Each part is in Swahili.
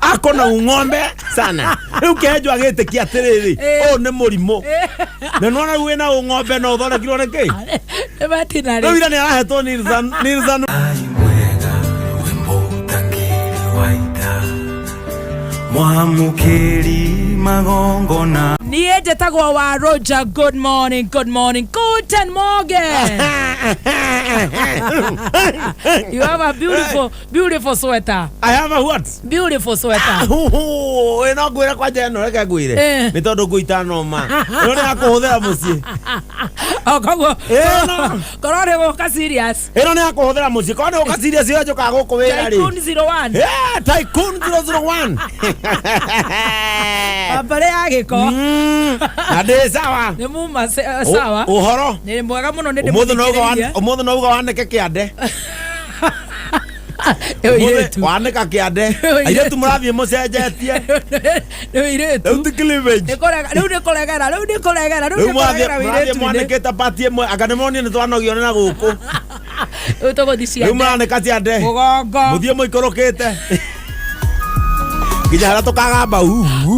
Akona ng'ombe sana. Ukejwa gete kiatiriri. O ne murimo. Na nona wena ng'ombe no thona kirone ke. Batina ri. Wira ne arahetwo Nilzan. Mwamukiri magongona. Niye tagwa wa Roger. Good morning. Guten Morgen. You have a beautiful sweater. I have a what? Beautiful sweater. Eno gwira kwa jeno reke gwire. Ni tondu guita no ma. No ni akuhuthira mucii. Okagwo. Korore woka serious. Eno ni akuhuthira mucii. Korore woka serious yo joka guku wira ri. Tycoon 01. Yeah, Tycoon 001. Abare agiko. Ade sawa. Ni muma sawa. Uhoro. Ni mwega muno ndi Umuthu no waneke kiande. Waneka kiande. Aire tu murathie mucenjetie. Riu cleavage. Riu koregera. Riu mwanekete pati imwe akanemonie ni twanogio na guku. Utogodisia. Riu mwaneka kiande. Mugongo. Muthie muikorokete. Gijara tukagamba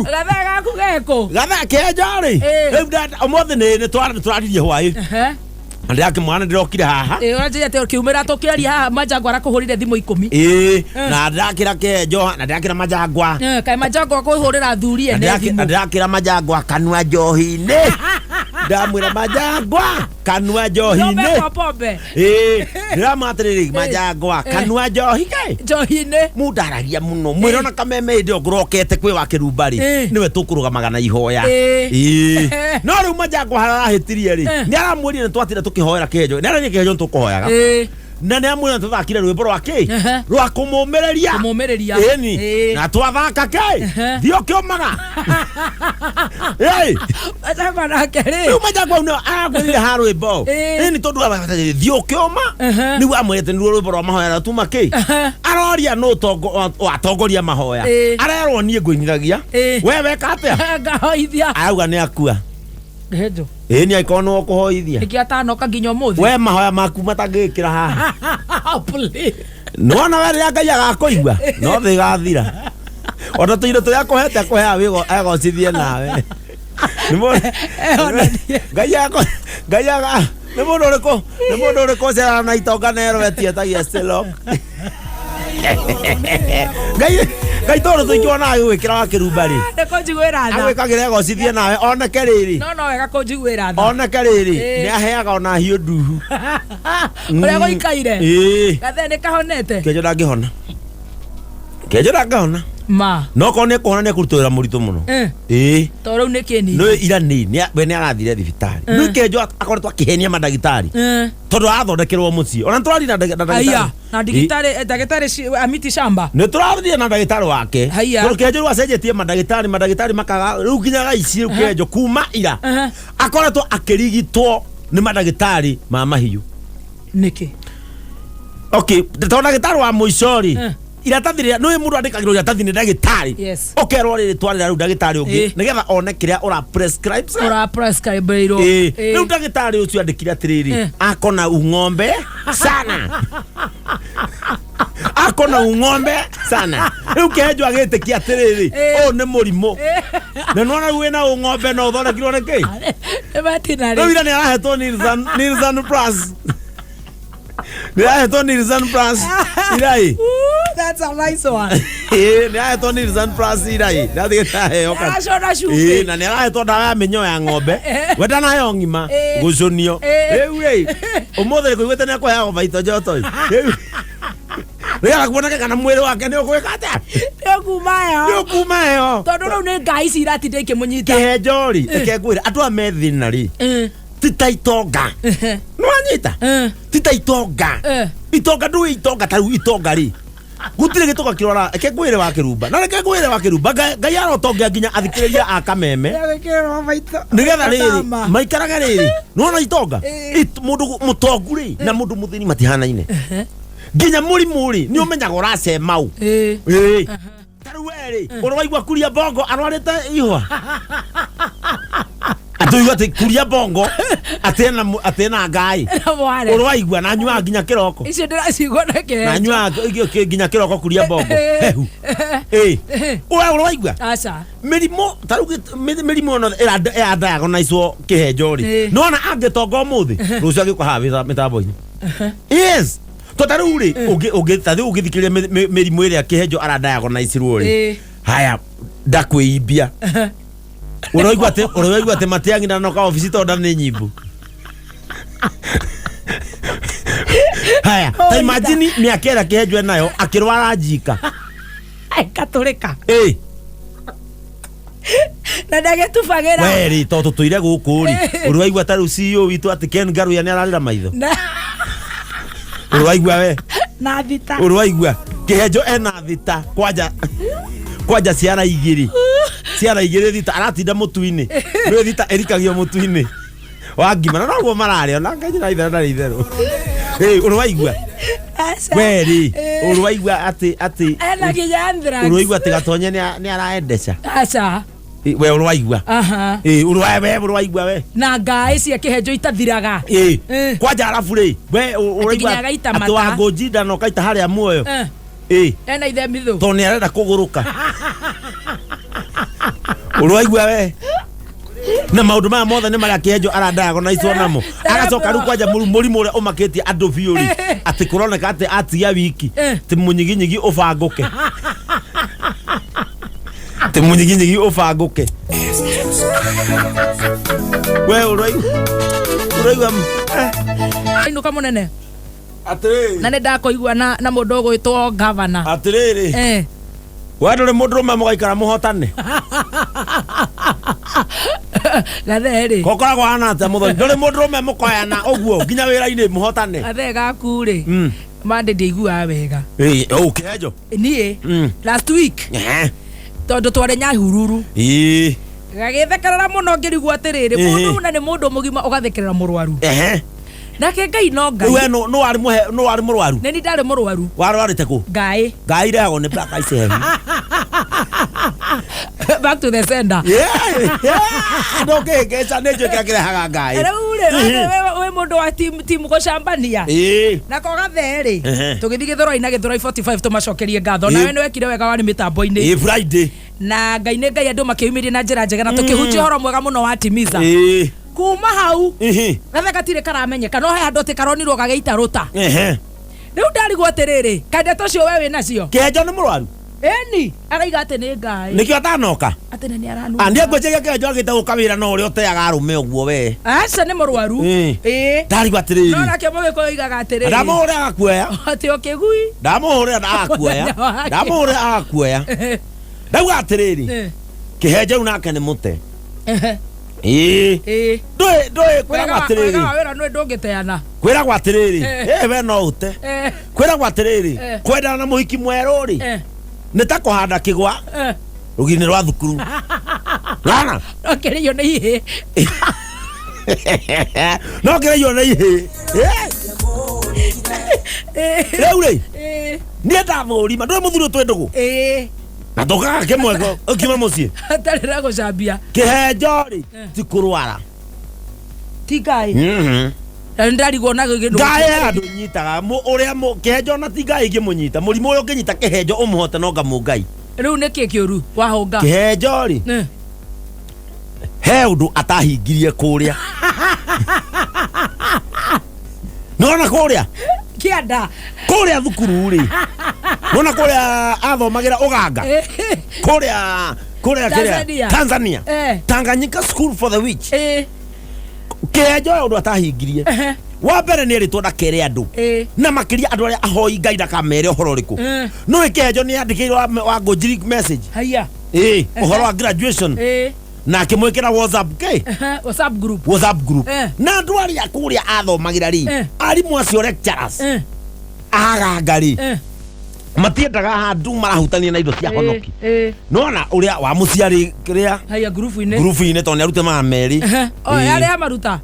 Gathaga kugeko. Gatha kejari. Riu omothe ni twaririe hwai. Ande yake mwana ndirokire haha. Uraje ate kiumira tokiaria haha Majangwa arakuhurire thimu 10. Na ndakira kejo na ndakira Majangwa. Kai Majangwa akuhurira thuri ene thimu. Ndakira Majangwa kanua njohi-ini. Ndamwira Majangwa kanua njohi-ini. Nobe pombe. Ndiramatiri Majangwa kanua njohi ke. Njohi-ini. Mundaragia muno. Mwirona kameme ndio ngurokete kwi wa kirumbari. Niwe tukurugamaga na ihoya. No riu Majangwa harahitirie ri. Ni aramwiri ni twatira tukihoera kejo. Ni aranye kejo tukuhoyaga. Na ne amwira tuthakire rwimbo rwake rwa kumumereria eni na twathaka ke thio kiomaga Majangwa nake ri riu Majangwa no agwirire ha rwimbo eni tondu thio kioma ni wa mwete ni rwimbo rwa mahoya tuma ke aroria no tongo atongoria mahoya arerwo nie ngwiniragia wewe katia ngahoithia auga ni akua hejo ni aikono kuhoithia ikiatanoka nginya umuthi we mahoya maku matangikira haha please no na were Ngai agakoigua no thi gathira ona tuire tuya kohete kuhea wigo egocithie nawe ni mo Ngai aga ni mundu uriku cera na itonga nero wetietagia selo Ngai toro tuikiona gwikira wa kirumbari ndeko njiguira tha agwikagira egocithie nawe oneke riri no wega kunjiguira tha oneke riri ni aheaga ona hiu nduhu uria guikaire gathe ni kahonete kejo ndangihona ma no kone kuhona ne kurutura muritu muno toro ni kini no ira ni we ni arathire thibitari no kejo akoretwo akihenia mandagitari tondu athondekerwo mucii ona twari na ndagitari na ndagitari Amiti Shamba ne turathire na ndagitari wake tondu kejo rwacenjetie mandagitari makaga riu nginyaga ici kejo kuma ira akoretwo akirigitwo ni mandagitari ma mahiu niki okay tondu ndagitari wa muicori iratathire no mundu andikagirwo iratathi ni ndagitari okerwo riri twarira riu ndagitari ungi nigetha one kiria ura prescribe iro riu ndagitari ucio andikire atiriri akona ng'ombe sana riu kejo agite kiatiriri o ni murimo na nona wena ng'ombe no thona kirone ke batina riu ira ni arahetwo Nilzan Plus Nilzan Plus irai. That's a nice one. Ni ahetwo Nilzan Plus irai. Ndathigita heo ka. Ashona shuke. Na ni ahetwo ndawa ya minyo ya ng'ombe. Wenda nayo ngima gucunio. Riu umuthe kuigwete ni akuheagwo baito joto. Rega kuona kana mwiri wake ni ukwika atia. Ni kumayo. Tondu riu ni ngai ciratinde ikimunyita. Kehejori ekegwira andu amethina ri. Tita itonga nwanyita tita itonga itonga ndu itonga taru itonga ri gutire gitonga kirora ekegwire wa kirumba na ekegwire wa kirumba Ngai arotonga nginya athikiriria akammeme nigetha riri maikaraga riri nona itonga mundu mutonguri na mundu muthini matihanaine nginya murimuri ni umenyaga uracemau taru weri uraigua kuria bongo arwarite ihwa atuigua ati kuria bongo atena ngai urwaigua na nyua nginya kiroko icio ndirasigwa na Kihenjo na nyua nginya kiroko kuria bongo hehu urwaigua aca mirimo mirimo no era diagonizwo Kihenjo ri nona angitonga muthi rucio agikwa hawe mitambo-ini yes totaru ri ugithikiria mirimo iria Kihenjo ara diagonizirwo ri haya ndakwiibia uraigua ate Matiang'i ndanoka ofisi tonda ni nyimbu haya ta imagine miaka Kihenjo nayo akirwara njika katurika na ndagetubagira weri to tutuire guku ri uraigua ta CEO witu ati Ken Garuya ni ararira maitho uraigua we na thita uraigua Kihenjo ena thita kwanja ciara igiri thita aratinda mutu-ini ndio thita erikagio mutu-ini wa ngima na noguo mararĩa na ngai na itherũ na itherũ uraigua weri uraigua ati ena ginyandra uraigua ati Gatonye ni araendeca aca we uraigua uraigua we na ngai cia Kihenjo itathiraga kwanja arabu ri we uraigua ati Wangũnji ndanoka ita haria muoyo ena ithemithũ to ni arenda kuguruka uraigua we na maundu maya mothe ni maria Kihenjo aradiagonizwo namo agacoka riu kwanja murimu uria umakitie andu biu ri ati kuroneka ati atia wiki ti munyiginyigi ubanguke ti munyiginyigi ubanguke we uraigua inuka munene atiriri na ndakoigua na mundu gwitwo governor atiriri we nduri mundu rume mugaikara muhotane gatheri gokoragwo hana atia muthoni nduri mundu rume mukoyana uguo nginya wira-ini muhotane gathe gaku ri mande ndiguaga wega Kihenjo nie last week tondu tware Nyahururu gagithekerera muno ngirigua atiriri mundu na ni mundu mugima ugathekerera murwaru nake ngai no ngai we no wari murwaru neni ndari murwaru warwarite ku ngai reago ni black ice heavy back to the sender no kesa nejo kirehaga ngai we mundu wa team gucambania na ko gatheri tugithi Githũrai na Githũrai 45 tumacokerie ngatho nawe ni wekire wega wari mitambo-ini Friday na ngai ni ngai andu makiumirie na njira njega na tukihunjia horo mwega muno wa timiza kuma hau gathe gatire karamenyeka no he andu ati karonirwo gageita ruta riu ndarigwo atiriri kandeto cio we winacio Kihenjo ni murwaru eni araiga ati ni ngai nikio atanoka ati ni aranu andi ngwejegia Kihenjo agite guka wira no uria uteaga arume uguo we aca ni murwaru ndarigwo atiriri no nake mugiko igaga atiriri ndamuhurira agakuoya ati okigui ndamuhurira agakuoya ndauga atiriri Kihenjo riu nake ni mute kwiragwo atiriri wira no ndungiteana kwiragwo atiriri we no ute kwiragwo atiriri kwendana na muhiki mweru ri ni ta kuhanda kigwa rugini rwa thukuru ngana okiriyo ni ihe no kiriyo ni ihe riu ri ni ndathurima nduri muthuri twendugu na tokaga kimwe ukima mucii atarira gucambia Kihenjo ri ti kurwara ti ngai na ndarigwo na gigino ngai andu nyitaga uria Kihenjo na ti ngai ngimunyita murimu uyu nginyita Kihenjo umuhote no ngamu ngai riu niki kiuru wahunga Kihenjo ri he undu atahingirie kuria nona kuria kianda kuria thukuru ri nona kuria athomagira uganga kuria Tanzania Tanganyika School for the Witch Kihenjo undu atahingirie wa mbere ni ritwo ndakere andu na makiria andu aria ahoi ngai ndakamere uhoro riku no Kihenjo ni andikirwo Wangũnji message haya uhoro wa graduation na akimwikira WhatsApp group na andu aria kuria athomagira ri arimu acio lecturers aganga ri matiendaga handu marahutania na indo cia honoki nona uria wa muciari kiria haya group-ini to ni arute ma meri yari amaruta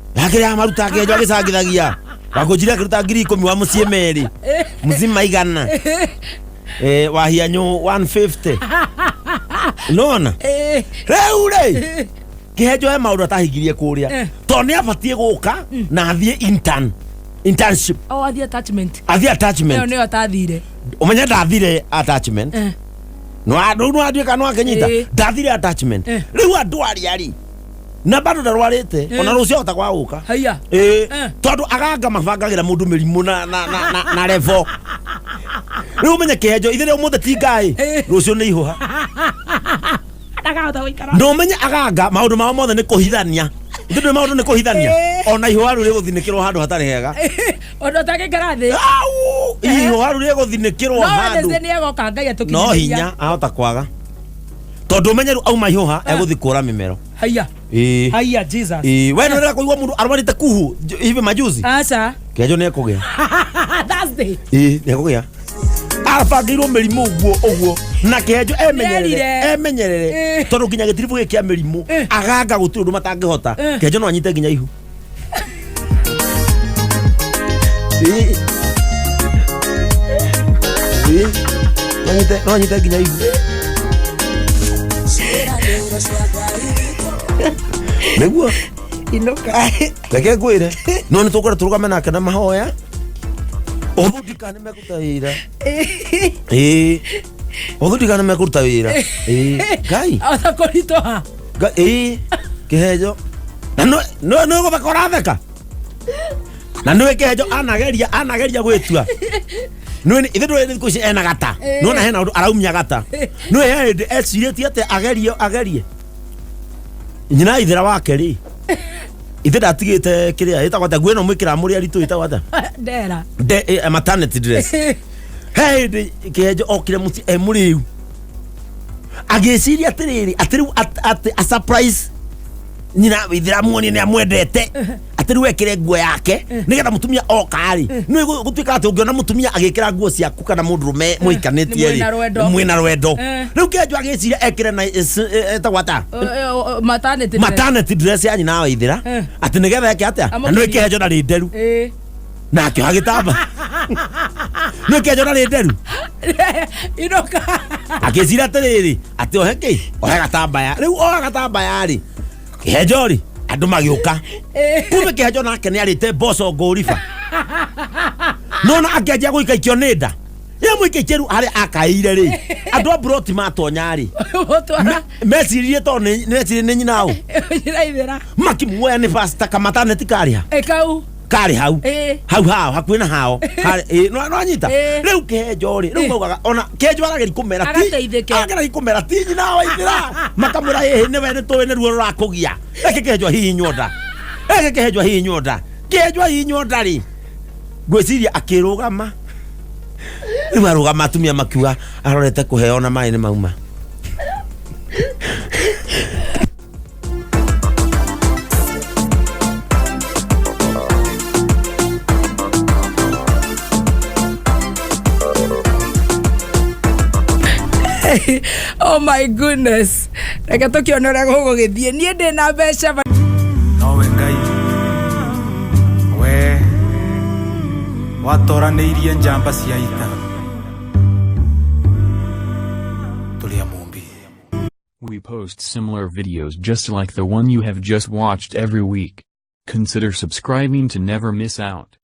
Kihenjo agicangithagia Wangũnji akiruta 10,000 wa mucie meri mzima igana wahianyu 150 nona riu ri Kihejo maundu atahingirie kuria to ni abatie guka na athie internship athie attachment yo ni atathire umenya ndathire attachment no anduika no akenyita ndathire attachment riu andu ari na bado ndarwarite ona rucio hota kwa guka haya tondu aganga mabangagira mundu mirimu na level riu umenya kihejo ithere umuthe ti ngai rucio ni ihuha no menya aganga maundu mao mothe ni kuhithania ithuĩ maundu ni kuhithania ona ihuha riu riguthinikirwo handu hatari hega ona utakikara thi ihuha riu riguthinikirwo handu no hinya ahota kwaga tondu menya riu auma ihuha eguthi kura mimero haya haya Jesus we no rira kuigwa mundu arwarite kuhu hivi majuzi acha kihejo ni ekugia Thursday ni ekugia abangirwo mirimu uguo na kihejo emenyerere tondu nginya gitiribu gikia mirimu aganga gutiri undu matangihota kihejo no anyite nginya ihu no anyite nginya ihu niguo inoka reke ngwire no ni tukora turugame nake na mahoya othundika ni mekuruta wira othundika ni mekuruta wira ngai atakoritoha kihejo na no gubakora theka na niwe kihejo anageria gwitua nwe ithe ndwe thiku ici ena gata nona hena undu araumia gata nwe hende ecirĩtie ate agerie nyina ithera wake ri ithe ndatigite kiria itagwa ta gweno mwikira muri aritu itagwa ta ndera maternity dress hey kihejo okire muti emuriu ageciria atiriri a surprise nyina ithera muoni ni amwendete atiri wekire nguo yake nigetha mutumia okari nwe gutwika ati ungiona mutumia agikira nguo ciaku kana mundurume muikanitie ri mwina rwendo riu kihejo ageciria ekire na etagwata maternity dress ya nyina wa ithera ati nigetha yake atia nwe kihejo na rinderu na akio agitamba nwe kihejo na rinderu inoka ageciria atiriri ati oheki ohegatambaya riu ohegatambaya ri kihejo ri andu magiuka kume kihejo nake ni arite boso nguriba nona akenjia guikaikio ni nda ye muikaikiru hari akaire ri andu abroti matonya ri mecirie to ni nyina u makimuoya ni pasta kamaternity kariha kari hau hakuina hao no anyita riu kihejo ri riu maugaga ona kihejo arageri kumera ti nyina wa ithera makamura ni wene to wene ruo rurakugia eke kihejo hihi nyonda ri gwiciria akirugama riu arugama atumia makiuga arorete kuheo na mai ni mauma oh my goodness reke tukiona uria gugugithie nie ndi na mbeca nowe ngai we watoranĩirie njamba cia ita tulia mumbi. We post similar videos just like the one you have just watched every week. Consider subscribing to never miss out.